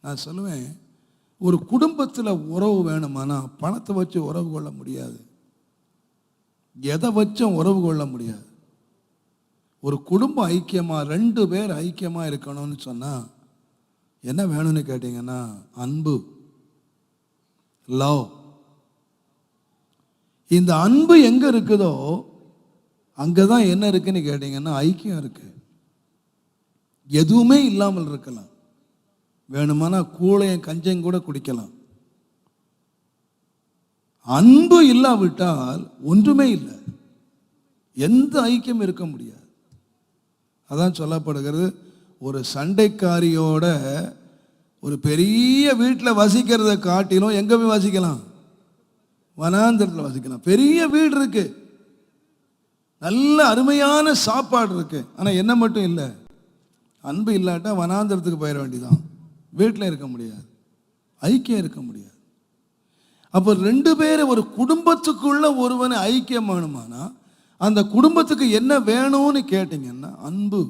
நான் சொல்லுவேன், ஒரு குடும்பத்தில் உறவு வேணுமானா பணத்தை வச்சு உறவு கொள்ள முடியாது, எதை வச்சும் உறவு கொள்ள முடியாது. ஒரு குடும்பம் ஐக்கியமாக 2 பேர் ஐக்கியமாக இருக்கணும்னு சொன்னால் என்ன வேணும்னு கேட்டிங்கன்னா அன்பு, லவ். இந்த அன்பு எங்கே இருக்குதோ அங்கே தான் என்ன இருக்குன்னு கேட்டிங்கன்னா ஐக்கியம் இருக்கு. எதுவுமே இல்லாமல் இருக்கலாம், வேணுமானா கூழையும் கஞ்சையும் கூட குடிக்கலாம். அன்பு இல்லாவிட்டால் ஒன்றுமே இல்லை, எந்த ஐக்கியம் இருக்க முடியாது. அதான் சொல்லப்படுகிறது, ஒரு சண்டைக்காரியோட ஒரு பெரிய வீட்டில் வசிக்கிறத காட்டிலும் எங்கே போய் வசிக்கலாம்? வனாந்தரத்தில் வசிக்கலாம். பெரிய வீடு இருக்கு, நல்ல அருமையான சாப்பாடு இருக்கு, ஆனால் என்ன மட்டும் இல்லை, அன்பு இல்லாட்டா வனாந்தரத்துக்கு போயிட வேண்டியதான், வீட்டில் இருக்க முடியாது, ஐக்கியம் இருக்க முடியாது. அப்போ 2 பேர் ஒரு குடும்பத்துக்குள்ள ஒருவனை ஐக்கியம் வேணுமானா அந்த குடும்பத்துக்கு என்ன வேணும்னு கேட்டிங்கன்னா அன்பு.